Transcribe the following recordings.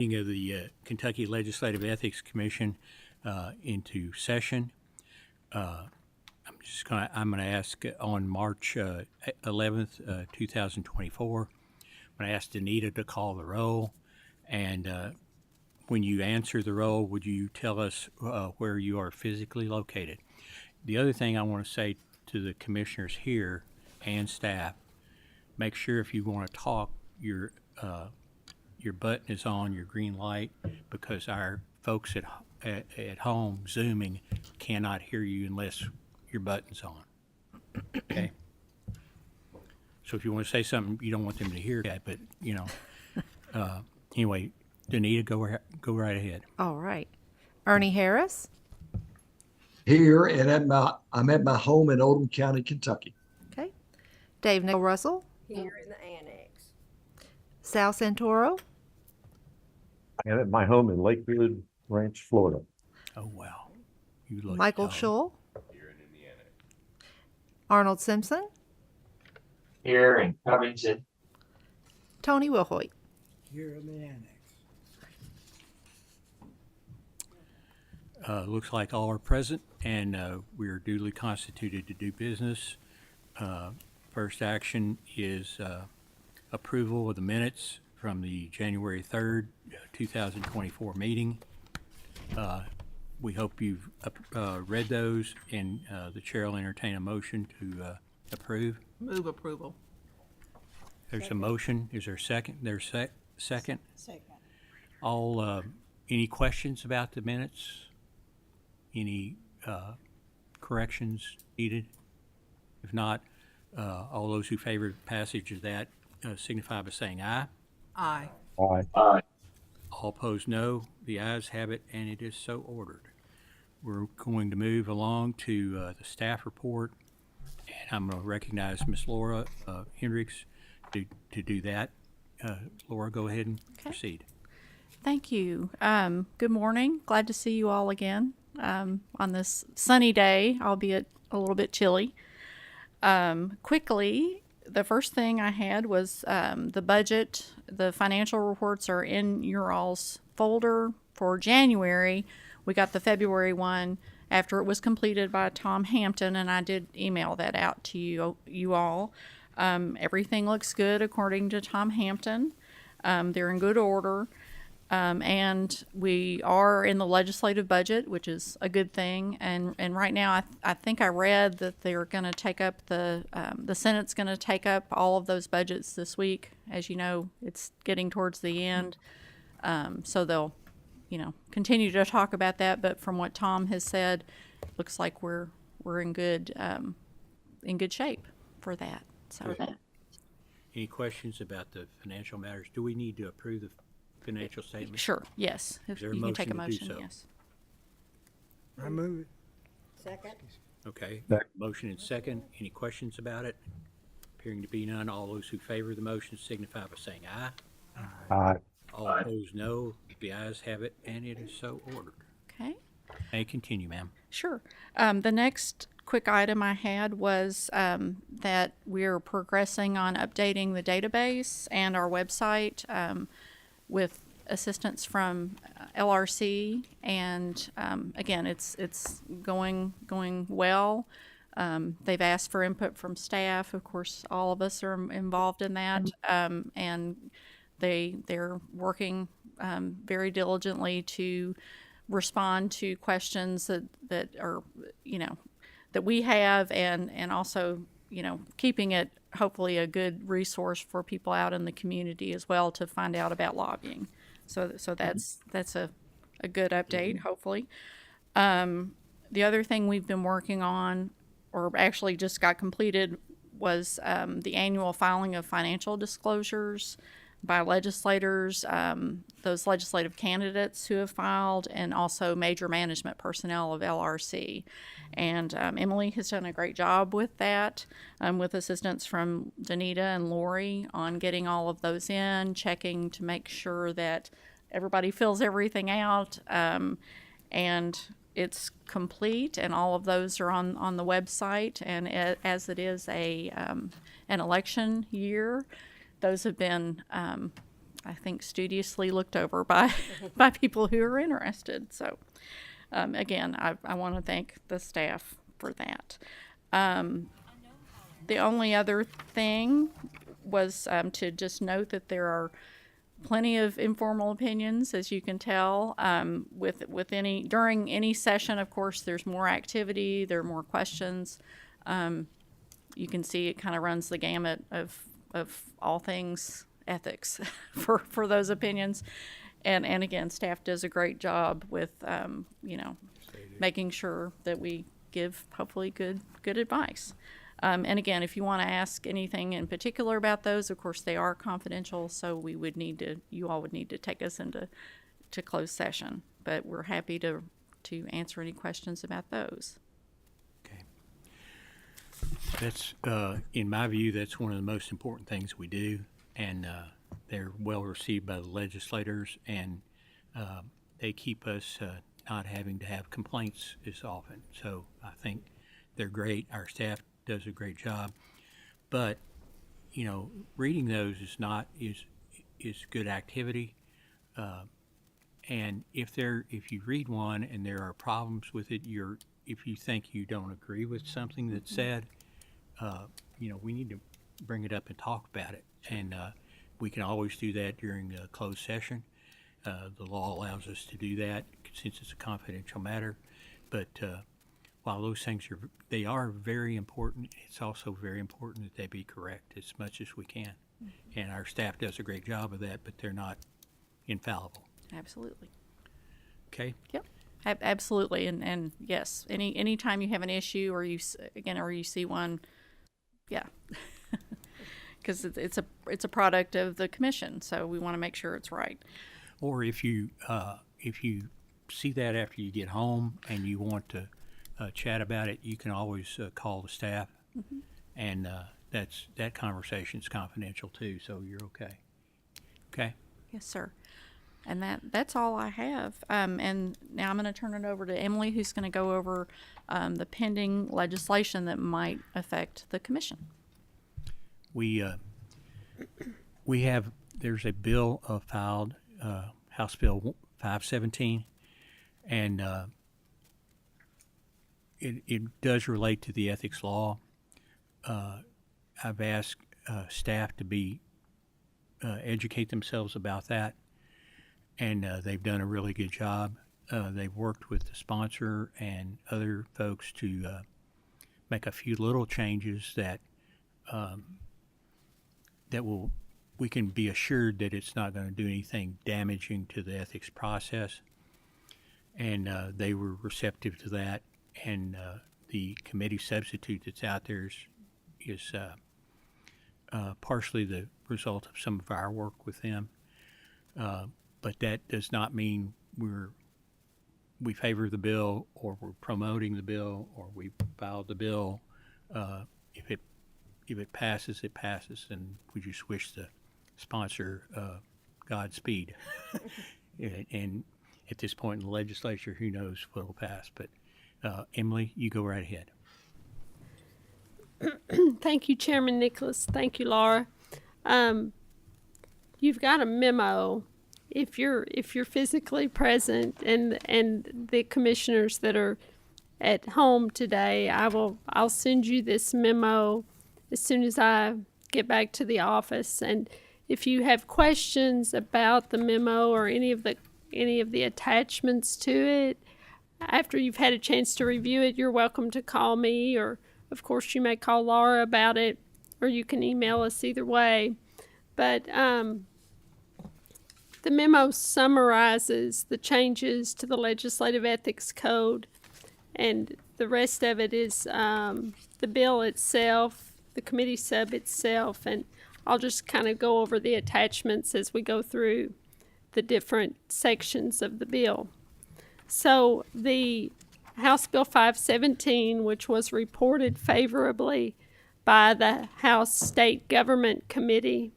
Meeting of the Kentucky Legislative Ethics Commission into session. I'm gonna ask on March 11th, 2024. I'm gonna ask Danita to call the roll, and when you answer the roll, would you tell us where you are physically located? The other thing I want to say to the commissioners here and staff, make sure if you want to talk, your button is on, your green light, because our folks at home Zooming cannot hear you unless your button's on. Okay? So if you want to say something, you don't want them to hear that, but, you know, anyway, Danita, go right ahead. All right. Ernie Harris. Here and I'm at my home in Oldham County, Kentucky. Okay. Dave Nickel Russell. Here in the annex. Sal Santoro. I am at my home in Lakewood Ranch, Florida. Oh, wow. You look Michael young. Schull. Arnold Simpson. Here in Covington. Tony Wilhoit. Here in the annex. Looks like all are present, and we are duly constituted to do business. First action is approval of the minutes from the January 3rd, 2024 meeting. We hope you've read those, and the chair will entertain a motion to approve. Move approval. There's a motion. Is there a second? There's second. Second. All, any questions about the minutes? Any corrections needed? If not, all those who favor passage of that signify by saying aye. Aye. Aye. All opposed, no. The ayes have it, and it is so ordered. We're going to move along to the staff report, and I'm going to recognize Miss Laura Hendricks to do that. Laura, go ahead and proceed. Thank you. Good morning. Glad to see you all again on this sunny day, albeit a little bit chilly. Quickly, the first thing I had was the budget. The financial reports are in your all's folder for January. We got the February one after it was completed by Tom Hampton, and I did email that out to you all. Everything looks good according to Tom Hampton. They're in good order. And we are in the legislative budget, which is a good thing. And right now, I think I read that they're going to take up the Senate's going to take up all of those budgets this week. As you know, it's getting towards the end, so they'll, continue to talk about that. But from what Tom has said, looks like we're in good shape for that. So. Any questions about the financial matters? Do we need to approve the financial statement? Sure. Yes. If there a you can take a motion to do motion. so? Yes. I move it. Second. Okay. Second. Motion and second. Any questions about it? Appearing to be none. All those who favor the motion signify by saying aye. Aye. All opposed, no. The ayes have it, and it is so ordered. Okay. May continue, ma'am. Sure. The next quick item I had was that we're progressing on updating the database and our website with assistance from LRC, and again, it's going well. They've asked for input from staff. Of course, all of us are involved in that, and they're working very diligently to respond to questions that are, that we have, and also, keeping it hopefully a good resource for people out in the community as well to find out about lobbying. So that's a good update, hopefully. The other thing we've been working on, or actually just got completed, was the annual filing of financial disclosures by legislators, those legislative candidates who have filed, and also major management personnel of LRC. And Emily has done a great job with that, with assistance from Danita and Lori on getting all of those in, checking to make sure that everybody fills everything out, and it's complete, and all of those are on the website. And as it is an election year, those have been I think, studiously looked over by by people who are interested. So, again, I want to thank the staff for that. The only other thing was to just note that there are plenty of informal opinions, as you can tell. With any during any session, of course, there's more activity, there are more questions. You can see it kind of runs the gamut of all things ethics for those opinions, and again, staff does a great job with making sure that we give hopefully good advice. And again, if you want to ask anything in particular about those, of course, they are confidential, so you all would need to take us into closed session. But we're happy to answer any questions about those. Okay. That's, in my view, that's one of the most important things we do, and they're well received by the legislators, and they keep us not having to have complaints as often. So I think they're great. Our staff does a great job, but reading those is good activity, and if you read one and there are problems with it, if you think you don't agree with something that's said, we need to bring it up and talk about it, and we can always do that during a closed session. The law allows us to do that since it's a confidential matter, but while those things are very important, it's also very important that they be correct as much as we can. And our staff does a great job of that, but they're not infallible. Absolutely. Okay? Yep. Absolutely. And yes, any time you have an issue or you see one, yeah, because it's a product of the commission, so we want to make sure it's right. Or if you see that after you get home and you want to chat about it, you can always call the staff, and that conversation's confidential too, so you're okay. Okay? Yes, sir. And that's all I have. And now I'm going to turn it over to Emily, who's going to go over the pending legislation that might affect the commission. There's a bill filed, House Bill 517, and it does relate to the ethics law. I've asked staff to educate themselves about that, and they've done a really good job. They've worked with the sponsor and other folks to make a few little changes that we can be assured that it's not going to do anything damaging to the ethics process. And they were receptive to that. And the committee substitute that's out there is partially the result of some of our work with them. But that does not mean we favor the bill, or we're promoting the bill, or we filed the bill. If it passes, it passes, and we just wish the sponsor Godspeed. And at this point in the legislature, who knows what will pass. But Emily, you go right ahead. Thank you, Chairman Nicholas. Thank you, Laura. You've got a memo. If you're physically present, and the commissioners that are at home today, I'll send you this memo as soon as I get back to the office. And if you have questions about the memo or any of the attachments to it, after you've had a chance to review it, you're welcome to call me, or of course you may call Laura about it, or you can email us either way. But the memo summarizes the changes to the Legislative Ethics Code, and the rest of it is the bill itself, the committee sub itself, and I'll just kind of go over the attachments as we go through the different sections of the bill. So the House Bill 517, which was reported favorably by the House State Government Committee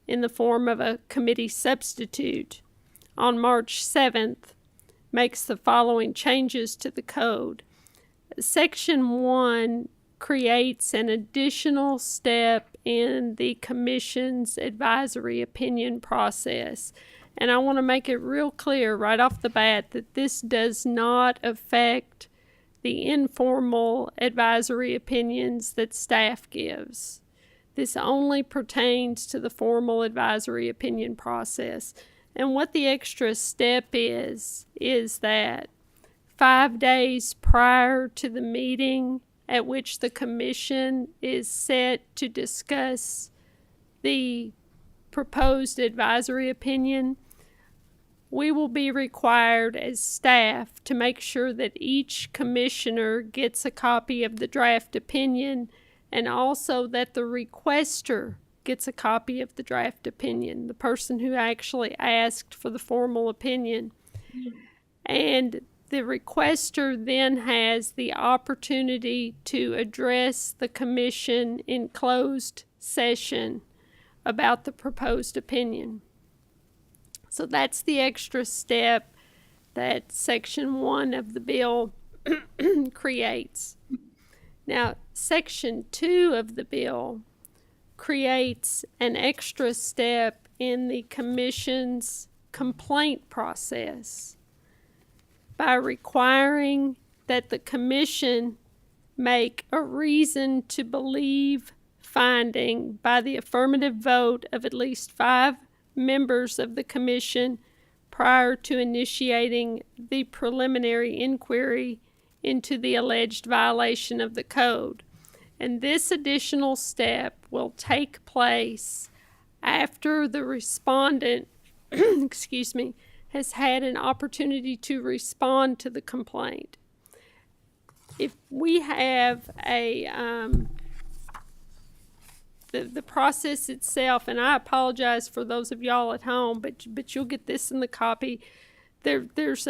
in the form of a committee substitute on March 7th, makes the following changes to the code. Section 1 creates an additional step in the commission's advisory opinion process. And I want to make it real clear right off the bat that this does not affect the informal advisory opinions that staff gives. This only pertains to the formal advisory opinion process. And what the extra step is that 5 days prior to the meeting at which the commission is set to discuss the proposed advisory opinion, we will be required as staff to make sure that each commissioner gets a copy of the draft opinion, and also that the requester gets a copy of the draft opinion, the person who actually asked for the formal opinion. And the requester then has the opportunity to address the commission in closed session about the proposed opinion. So that's the extra step that Section 1 of the bill creates. Now, Section 2 of the bill creates an extra step in the commission's complaint process by requiring that the commission make a reason to believe finding by the affirmative vote of at least 5 members of the commission prior to initiating the preliminary inquiry into the alleged violation of the code. And this additional step will take place after the respondent has had an opportunity to respond to the complaint. If we have the process itself, and I apologize for those of y'all at home, but you'll get this in the copy. There's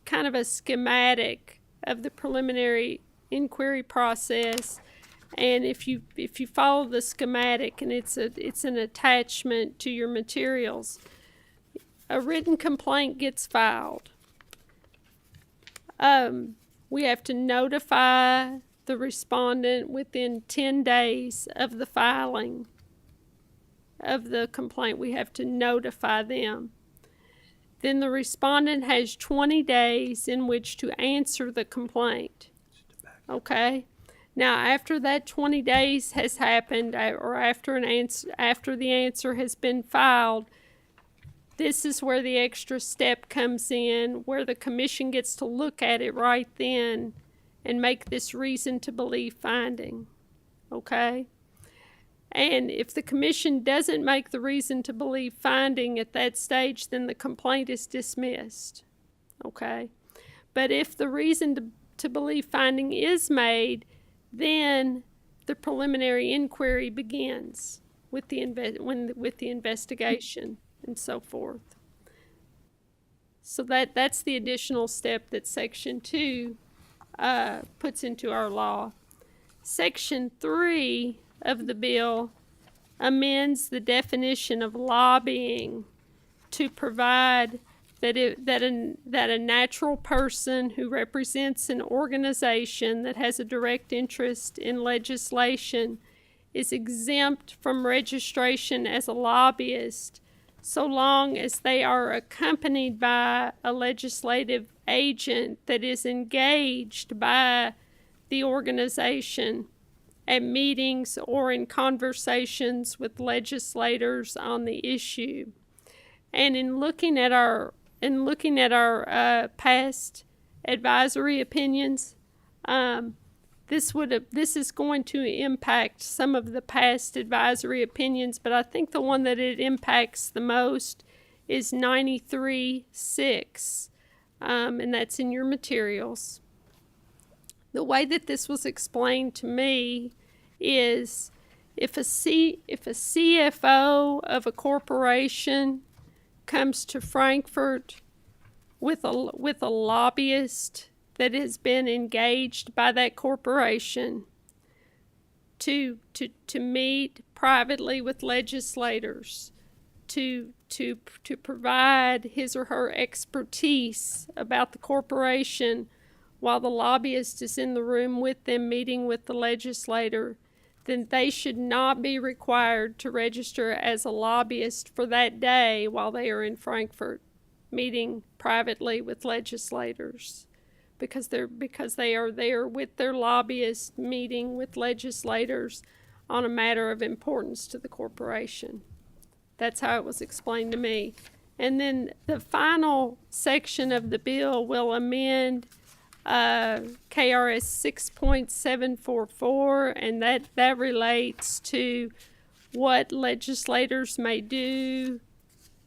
kind of a schematic of the preliminary inquiry process, and if you follow the schematic, and it's an attachment to your materials, a written complaint gets filed. We have to notify the respondent within 10 days of the filing of the complaint. We have to notify them. Then the respondent has 20 days in which to answer the complaint. Okay? Now, after that 20 days has happened, or after the answer has been filed, this is where the extra step comes in, where the commission gets to look at it right then and make this reason to believe finding. Okay? And if the commission doesn't make the reason to believe finding at that stage, then the complaint is dismissed. Okay? But if the reason to believe finding is made, then the preliminary inquiry begins with the investigation and so forth. So that's the additional step that Section 2 puts into our law. Section 3 of the bill amends the definition of lobbying to provide that a natural person who represents an organization that has a direct interest in legislation is exempt from registration as a lobbyist so long as they are accompanied by a legislative agent that is engaged by the organization at meetings or in conversations with legislators on the issue. And in looking at our past advisory opinions, this is going to impact some of the past advisory opinions, but I think the one that it impacts the most is 93-6, and that's in your materials. The way that this was explained to me is if a CFO of a corporation comes to Frankfort with a lobbyist that has been engaged by that corporation to meet privately with legislators, to provide his or her expertise about the corporation while the lobbyist is in the room with them meeting with the legislator, then they should not be required to register as a lobbyist for that day while they are in Frankfurt meeting privately with legislators, because they are there with their lobbyists meeting with legislators on a matter of importance to the corporation. That's how it was explained to me. And then the final section of the bill will amend KRS 6.744, and that relates to what legislators may do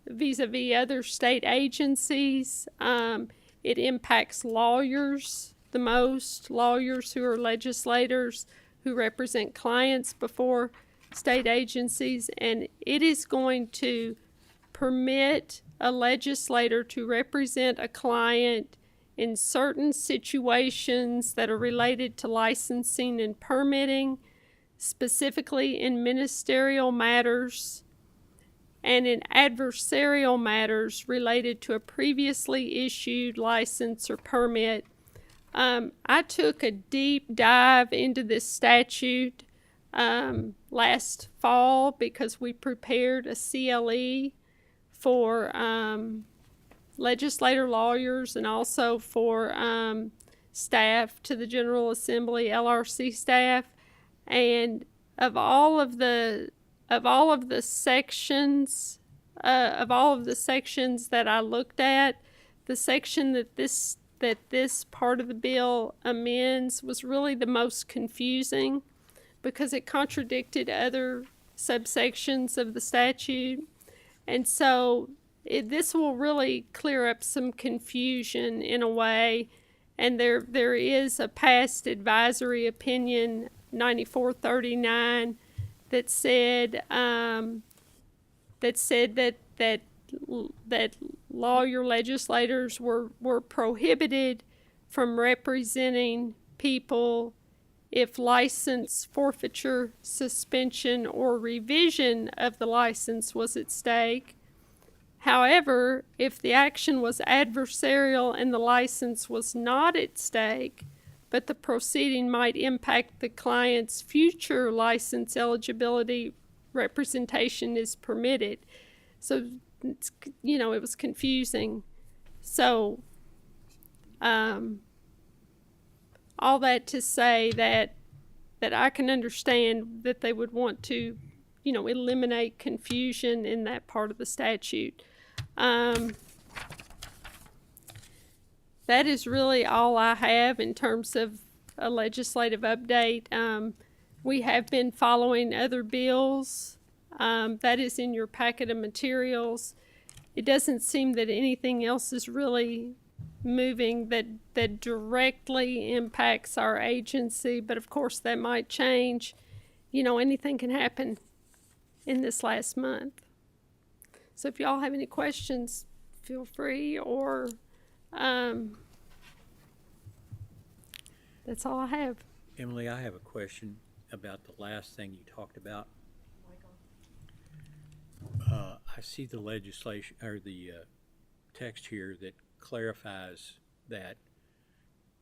vis-a-vis other state agencies. It impacts lawyers the most, lawyers who are legislators who represent clients before state agencies, and it is going to permit a legislator to represent a client in certain situations that are related to licensing and permitting, specifically in ministerial matters and in adversarial matters related to a previously issued license or permit. I took a deep dive into this statute last fall because we prepared a CLE for legislator lawyers and also for staff to the General Assembly, LRC staff. And of all of the sections that I looked at, the section that this part of the bill amends was really the most confusing because it contradicted other subsections of the statute. And so this will really clear up some confusion in a way. And there is a past advisory opinion, 9439, that said that lawyer legislators were prohibited from representing people if license forfeiture, suspension, or revision of the license was at stake. However, if the action was adversarial and the license was not at stake, but the proceeding might impact the client's future license eligibility, representation is permitted. So, it was confusing. So, all that to say that I can understand that they would want to, eliminate confusion in that part of the statute. That is really all I have in terms of a legislative update. We have been following other bills. That is in your packet of materials. It doesn't seem that anything else is really moving that directly impacts our agency, but of course that might change. Anything can happen in this last month. So if y'all have any questions, feel free, or that's all I have. Emily, I have a question about the last thing you talked about. I see the legislation or the text here that clarifies that,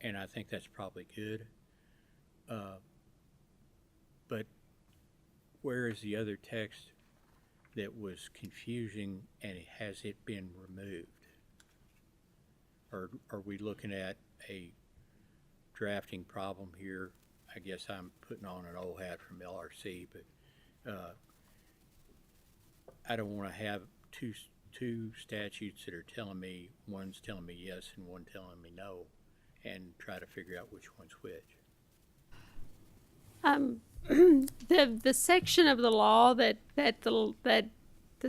and I think that's probably good. But where is the other text that was confusing, and has it been removed? Or are we looking at a drafting problem here? I guess I'm putting on an old hat from LRC, but I don't want to have two statutes that are telling me, one's telling me yes and one telling me no, and try to figure out which one's which. The section of the law that the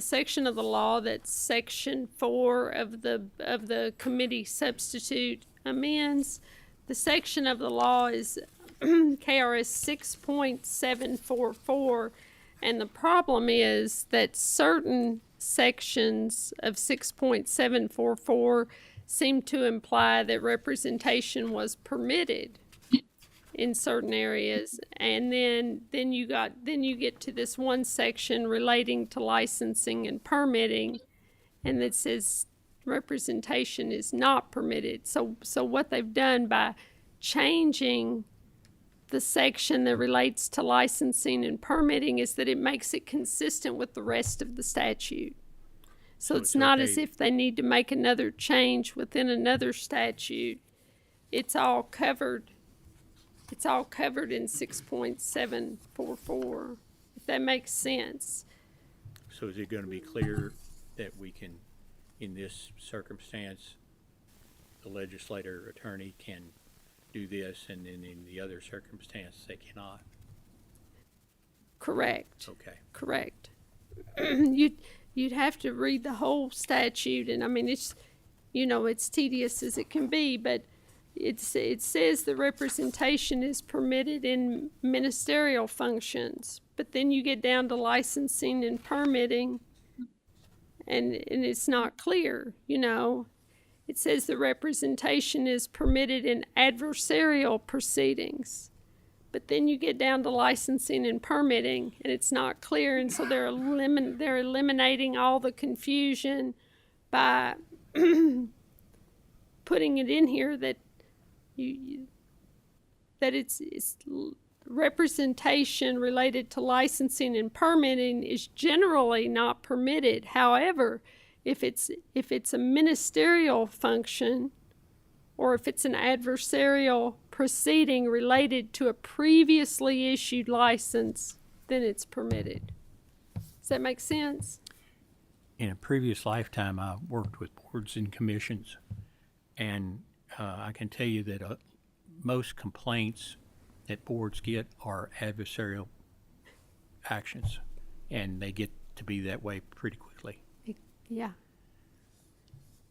section of the law that section 4 of the committee substitute amends, the section of the law is KRS 6.744, and the problem is that certain sections of 6.744 seem to imply that representation was permitted in certain areas, and then you get to this one section relating to licensing and permitting, and it says representation is not permitted. So what they've done by changing the section that relates to licensing and permitting is that it makes it consistent with the rest of the statute. So it's not as okay. if they need to make another change within another statute. It's all covered. It's all covered in 6.744, if that makes sense. So is it going to be clear that we can, in this circumstance, the legislator attorney can do this, and then in the other circumstance, they cannot? Correct. Okay. Correct. You'd have to read the whole statute, and I mean, it's, you know, it's tedious as it can be, but it says the representation is permitted in ministerial functions, but then you get down to licensing and permitting, and it's not clear, you know. It says the representation is permitted in adversarial proceedings, but then you get down to licensing and permitting, and it's not clear, and so they're eliminating all the confusion by putting it in here that it's representation related to licensing and permitting is generally not permitted. However, if it's a ministerial function, or if it's an adversarial proceeding related to a previously issued license, then it's permitted. Does that make sense? In a previous lifetime, I worked with boards and commissions, and I can tell you that most complaints that boards get are adversarial actions, and they get to be that way pretty quickly. Yeah.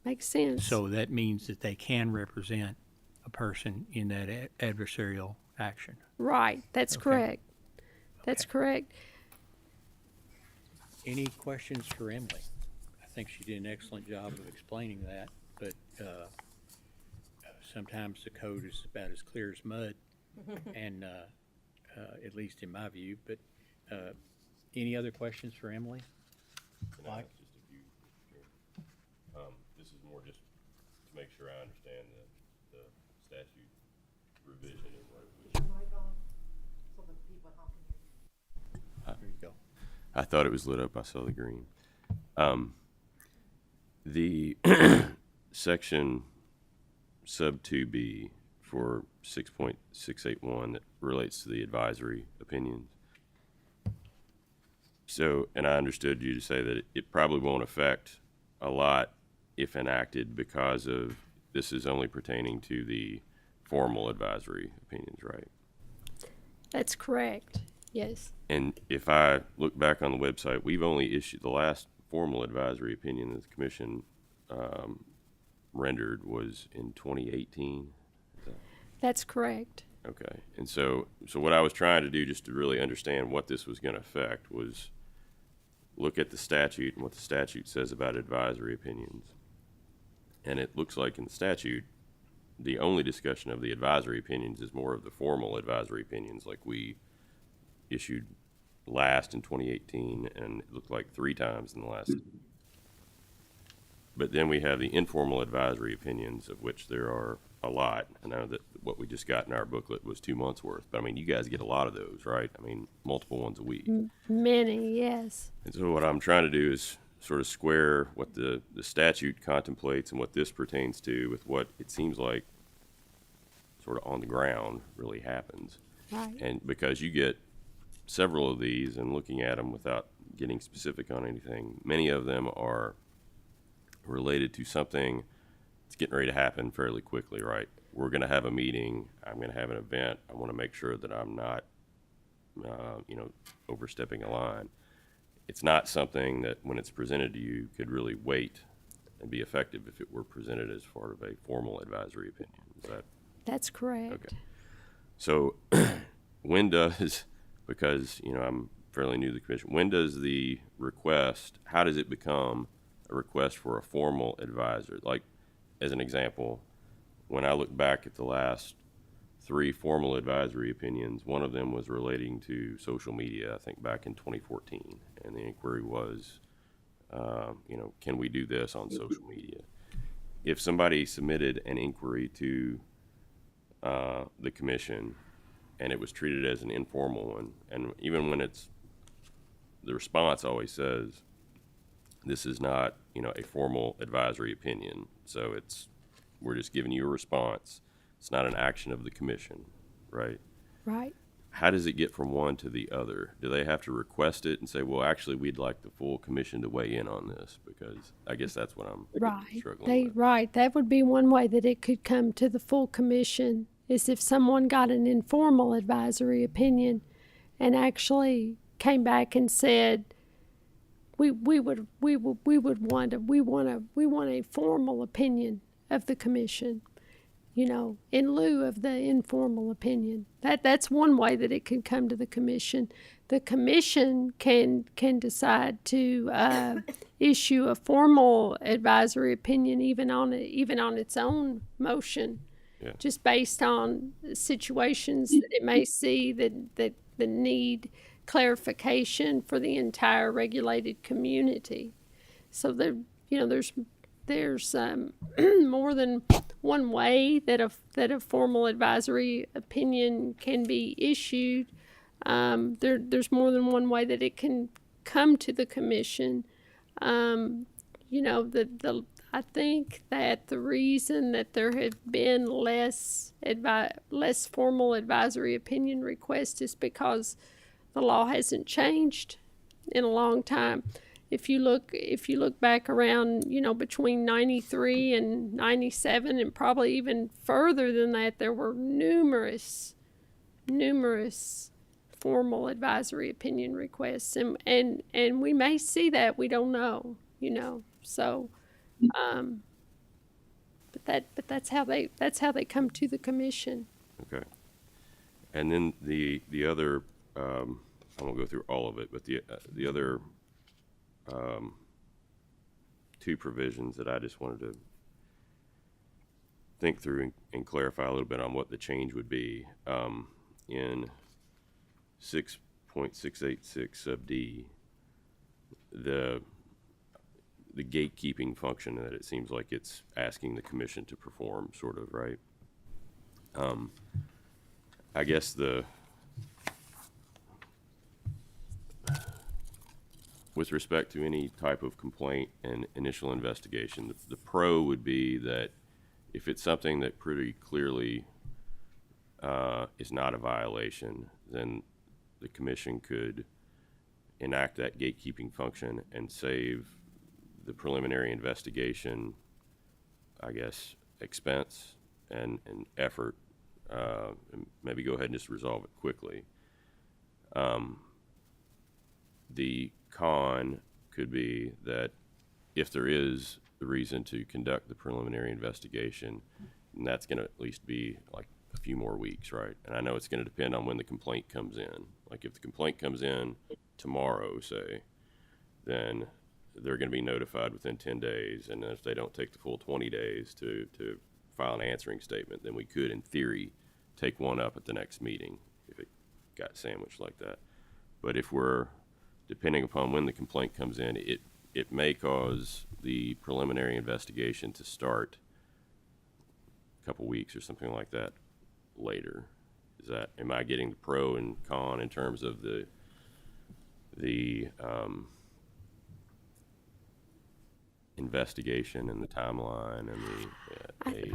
Makes sense. So that means that they can represent a person in that adversarial action. Right, that's Okay. correct. That's Okay. correct. Any questions for Emily? I think she did an excellent job of explaining that, but sometimes the code is about as clear as mud, and at least in my view. But any other questions for Emily? Mike? Just a few, sure. This is more just to make sure I understand the statute revision and what. There you go. I thought it was lit up. I saw the green. The section sub 2B for 6.681 that relates to the advisory opinions. So, and I understood you to say that it probably won't affect a lot if enacted because of this is only pertaining to the formal advisory opinions, right? That's correct. Yes. And if I look back on the website, we've only issued the last formal advisory opinion that the commission rendered was in 2018. That's correct. Okay. And so what I was trying to do just to really understand what this was going to affect was look at the statute and what the statute says about advisory opinions. And it looks like in the statute, the only discussion of the advisory opinions is more of the formal advisory opinions like we issued last in 2018, and it looked like 3 times in the last. But then we have the informal advisory opinions, of which there are a lot. I know that what we just got in our booklet was 2 months worth, but I mean, you guys get a lot of those, right? I mean, multiple ones a week. Many, yes. And so what I'm trying to do is sort of square what the statute contemplates and what this pertains to with what it seems like sort of on the ground really happens. Right. And because you get several of these and looking at them without getting specific on anything, many of them are related to something that's getting ready to happen fairly quickly, right? We're going to have a meeting. I'm going to have an event. I want to make sure that I'm not, overstepping a line. It's not something that when it's presented to you could really wait and be effective if it were presented as part of a formal advisory opinion. Is that? That's correct. Okay. So when does, because, I'm fairly new to the commission, when does the request, how does it become a request for a formal advisor? Like, as an example, when I look back at the last 3 formal advisory opinions, one of them was relating to social media, I think back in 2014. And the inquiry was, can we do this on social media? If somebody submitted an inquiry to the commission, and it was treated as an informal one. And even when the response always says, this is not, a formal advisory opinion. So we're just giving you a response. It's not an action of the commission, right? Right. How does it get from one to the other? Do they have to request it and say, well, actually, we'd like the full commission to weigh in on this? Because I guess that's what I'm Right. struggling with. Right. That would be one way that it could come to the full commission, is if someone got an informal advisory opinion and actually came back and said, we want a formal opinion of the commission, in lieu of the informal opinion. That's one way that it can come to the commission. The commission can decide to issue a formal advisory opinion even on its own motion, just based on situations that it may see that need clarification for the entire regulated community. So there's more than one way that a formal advisory opinion can be issued. There's more than one way that it can come to the commission. I think that the reason that there have been less formal advisory opinion requests is because the law hasn't changed in a long time. If you look back around, between 93 and 97, and probably even further than that, there were numerous formal advisory opinion requests, and we may see that, we don't know, So, but that's how they come to the commission. Okay. And then the other, I won't go through all of it, but the other two provisions that I just wanted to think through and clarify a little bit on what the change would be. In 6.686 sub D, the gatekeeping function that it seems like it's asking the commission to perform, sort of, right? I guess with respect to any type of complaint and initial investigation, the pro would be that if it's something that pretty clearly is not a violation, then the commission could enact that gatekeeping function and save the preliminary investigation, I guess, expense and effort, and maybe go ahead and just resolve it quickly. The con could be that if there is the reason to conduct the preliminary investigation, and that's going to at least be like a few more weeks, right? And I know it's going to depend on when the complaint comes in. Like if the complaint comes in tomorrow, say, then they're going to be notified within 10 days. And if they don't take the full 20 days to file an answering statement, then we could, in theory, take one up at the next meeting if it got sandwiched like that. But if we're, depending upon when the complaint comes in, it may cause the preliminary investigation to start a couple weeks or something like that later. Am I getting the pro and con in terms of the investigation and the timeline and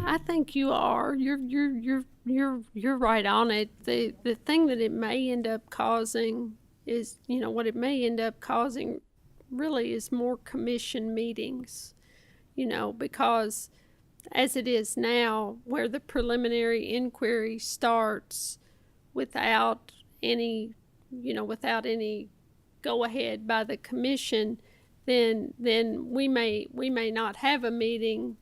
I think you are. You're right on it. The thing that it may end up causing is, what it may end up causing really is more commission meetings, because as it is now, where the preliminary inquiry starts without any go ahead by the commission, then we may not have a meeting,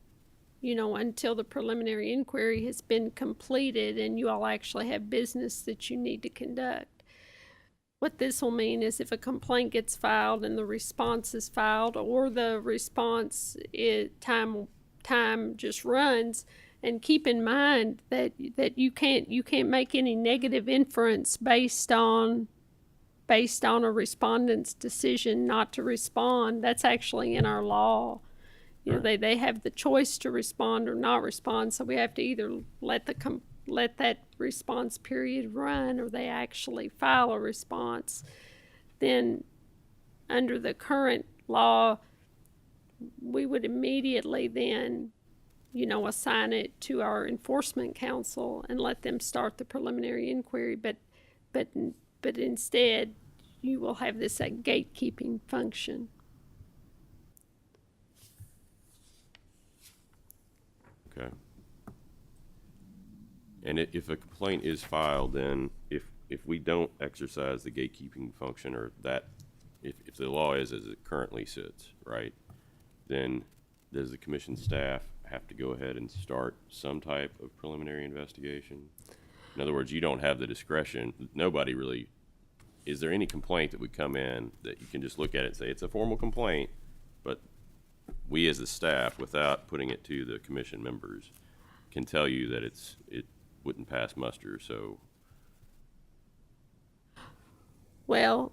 until the preliminary inquiry has been completed and you all actually have business that you need to conduct. What this will mean is if a complaint gets filed and the response is filed, or the response time just runs, and keep in mind that you can't make any negative inference based on a respondent's decision not to respond. That's actually in our law. They have the choice to respond or not respond, so we have to either let the let that response period run, or they actually file a response, then under the current law, we would immediately then, assign it to our enforcement counsel and let them start the preliminary inquiry. But instead, you will have this gatekeeping function. Okay. And if a complaint is filed, then if we don't exercise the gatekeeping function, or that, if the law is as it currently sits, right, then does the commission staff have to go ahead and start some type of preliminary investigation? In other words, you don't have the discretion. Nobody really, is there any complaint that would come in that you can just look at it and say, it's a formal complaint, but we as the staff, without putting it to the commission members, can tell you that it wouldn't pass muster, so. Well,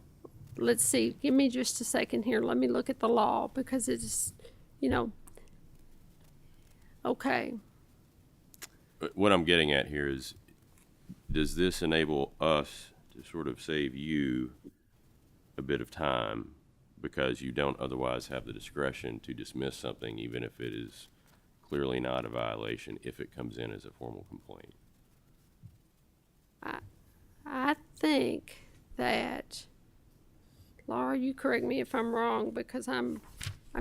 let's see. Give me just a second here. Let me look at the law, because it's, okay. What I'm getting at here is, does this enable us to sort of save you a bit of time, because you don't otherwise have the discretion to dismiss something, even if it is clearly not a violation, if it comes in as a formal complaint? I think that, Laura, you correct me if I'm wrong, because I'm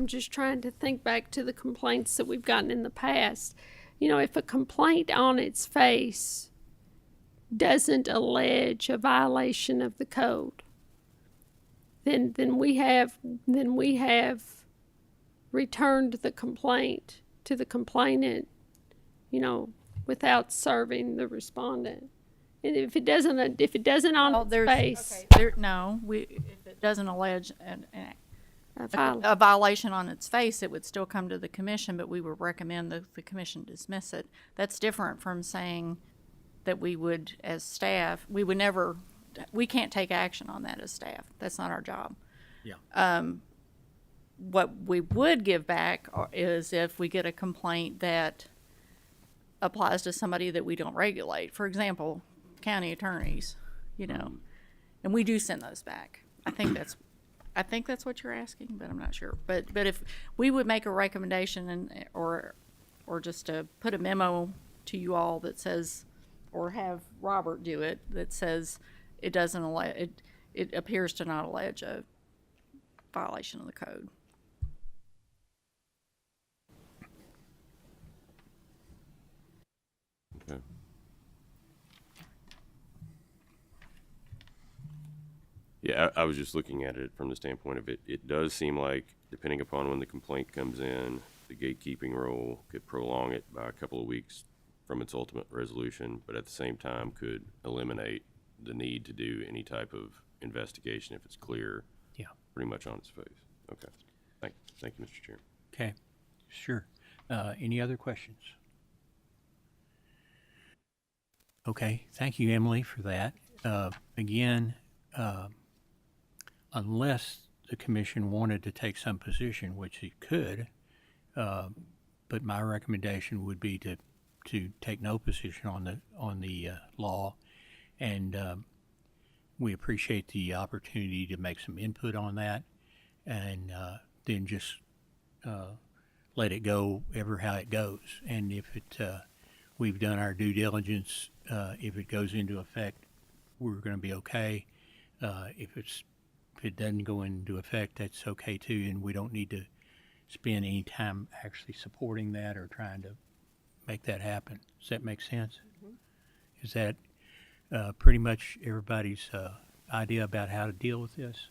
just trying to think back to the complaints that we've gotten in the past. If a complaint on its face doesn't allege a violation of the code, then we have returned the complaint to the complainant, without serving the respondent. And if it doesn't on its face, if it doesn't allege a a violation on its face, it would still come to the commission, but we would recommend that the commission dismiss it. That's different from saying that we would, as staff, we can't take action on that as staff. That's not our job. Yeah. What we would give back is if we get a complaint that applies to somebody that we don't regulate. For example, county attorneys, and we do send those back. I think that's what you're asking, but I'm not sure. But if we would make a recommendation or just to put a memo to you all that says, or have Robert do it, that says it doesn't allege, it appears to not allege a violation of the code. Okay. Yeah, I was just looking at it from the standpoint of it does seem like, depending upon when the complaint comes in, the gatekeeping role could prolong it by a couple of weeks from its ultimate resolution, but at the same time could eliminate the need to do any type of investigation if it's clear. Yeah. Pretty much on its face. Okay. Thank you, Mr. Chairman. Okay, sure. Any other questions? Okay, thank you, Emily, for that. Again, unless the commission wanted to take some position, which it could, but my recommendation would be to take no position on the law, and we appreciate the opportunity to make some input on that, and then just let it go ever how it goes. And if we've done our due diligence, if it goes into effect, we're going to be okay. If it doesn't go into effect, that's okay too, and we don't need to spend any time actually supporting that or trying to make that happen. Does that make sense? Mm-hmm. Is that pretty much everybody's idea about how to deal with this?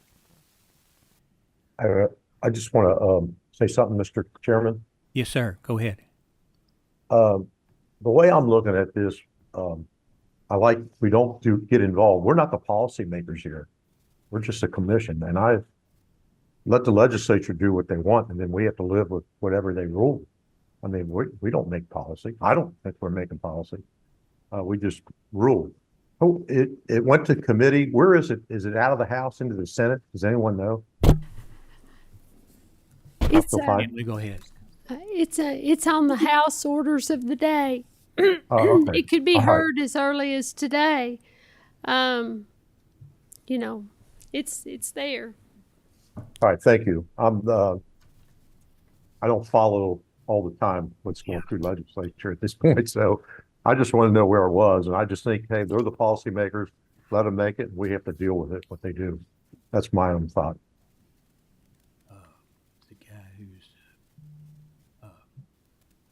I just want to say something, Mr. Chairman. Yes, sir. Go ahead. The way I'm looking at this, we don't get involved. We're not the policymakers here. We're just a commission, and I let the legislature do what they want, and then we have to live with whatever they rule. I mean, we don't make policy. I don't think we're making policy. We just rule. Oh, it went to committee. Where is it? Is it out of the House into the Senate? Does anyone know? it's We go ahead. it's on the House orders of the day. Okay. It could be All right. heard as early as today. You know, it's there. All right, thank you. I don't follow all the time what's going through legislature at this point, so I just want to know where it was, and I just think, hey, they're the policymakers, let them make it, and we have to deal with it, what they do. That's my own thought. The guy who's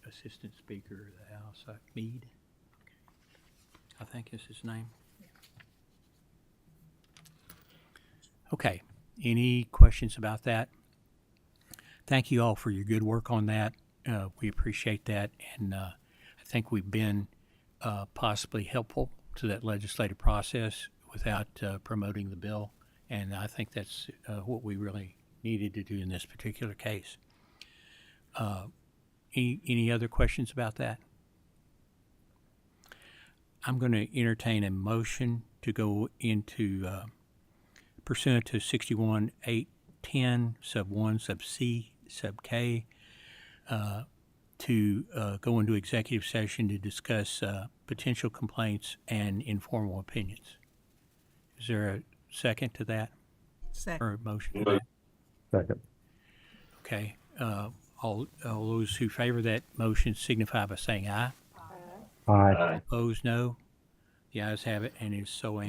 Assistant Speaker of the House, Mead, I think is his name. Okay, any questions about that? Thank you all for your good work on that. We appreciate that, and I think we've been possibly helpful to that legislative process without promoting the bill, and I think that's what we really needed to do in this particular case. Any other questions about that? I'm going to entertain a motion to go into pursuant to 61.810 sub 1 sub C sub K to go into executive session to discuss potential complaints and informal opinions. Is there a second to that, Second. or a motion to that? Second. Okay. All those who favor that motion signify by saying aye. Aye. Aye. Opposed, no. The ayes have it, and is so